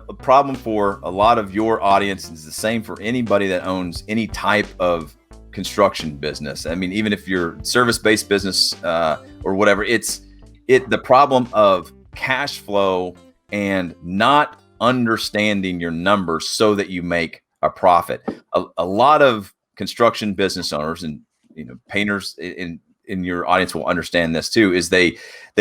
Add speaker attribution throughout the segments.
Speaker 1: a problem for a lot of your audience is the same for anybody that owns any type of construction business. I mean, even if you're service-based business or whatever, the problem of cash flow and not understanding your numbers so that you make a profit. A lot of construction business owners and painters in your audience will understand this too, is they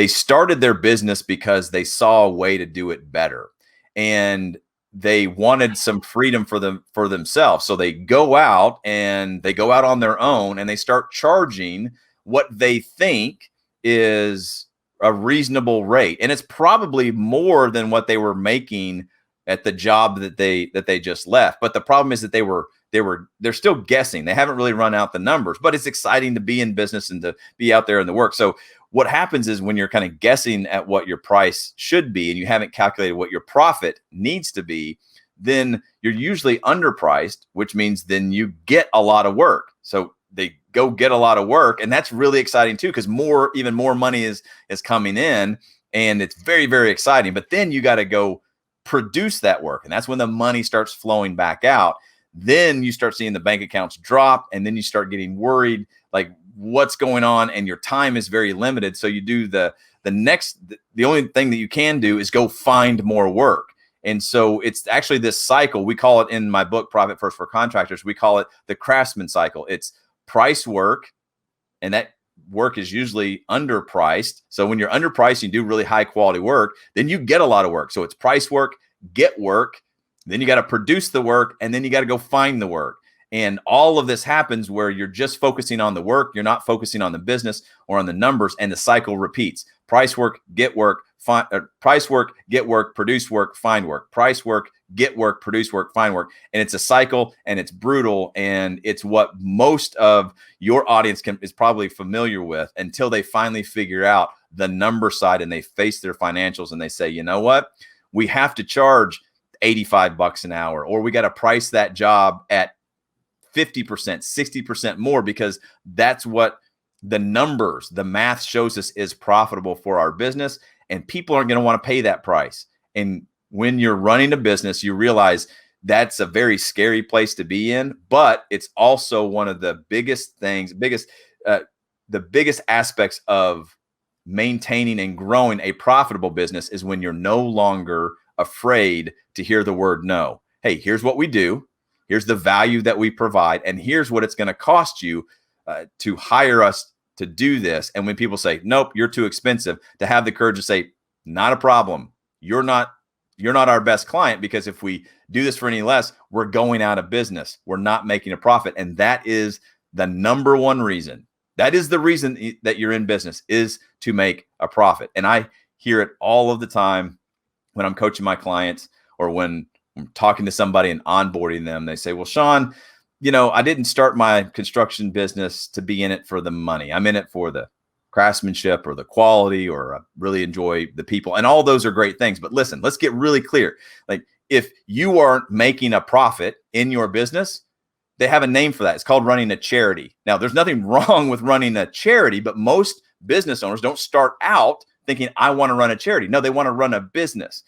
Speaker 1: started their business because they saw a way to do it better, and they wanted some freedom for themselves. So they go out on their own and they start charging what they think is a reasonable rate. And it's probably more than what they were making at the job that they just left. But the problem is that they're still guessing. They haven't really run out the numbers, but it's exciting to be in business and to be out there in the work. So what happens is when you're kind of guessing at what your price should be and you haven't calculated what your profit needs to be, then you're usually underpriced, which means then you get a lot of work. So they go get a lot of work, and that's really exciting too, because even more money is coming in, and it's very, very exciting. But then you got to go produce that work, and that's when the money starts flowing back out. Then you start seeing the bank accounts drop, and then you start getting worried, like what's going on, and your time is very limited. So you do the only thing that you can do is go find more work. And so it's actually this cycle. We call it in my book, Profit First for Contractors, we call it the craftsman cycle. It's price work, and that work is usually underpriced. So when you're underpriced, you do really high quality work, then you get a lot of work. So it's price work, get work, then you got to produce the work, and then you got to go find the work. And all of this happens where you're just focusing on the work. You're not focusing on the business or on the numbers, and the cycle repeats. Price work, get work, price work, get work, produce work, find work. Price work, get work, produce work, find work. And it's a cycle, and it's brutal, and it's what most of your audience is probably familiar with until they finally figure out the number side and they face their financials and they say, you know what? We have to charge $85 an hour, or we got to price that job at 50%, 60% more, because that's what the numbers, the math shows us is profitable for our business, and people aren't going to want to pay that price. And when you're running a business, you realize that's a very scary place to be in, but it's also one of the biggest things, the biggest aspects of maintaining and growing a profitable business is when you're no longer afraid to hear the word no. Hey, here's what we do. Here's the value that we provide, and here's what it's going to cost you to hire us to do this. And when people say, nope, you're too expensive, to have the courage to say, not a problem. You're not our best client, because if we do this for any less, we're going out of business. We're not making a profit. And that is the number one reason. That is the reason that you're in business, is to make a profit. And I hear it all of the time when I'm coaching my clients, or when I'm talking to somebody and onboarding them. They say, well, Shawn, I didn't start my construction business to be in it for the money. I'm in it for the craftsmanship or the quality, or I really enjoy the people. And all those are great things. But listen, let's get really clear. Like, if you aren't making a profit in your business, they have a name for that. It's called running a charity. Now, there's nothing wrong with running a charity, but most business owners don't start out thinking, I want to run a charity. No, they want to run a business.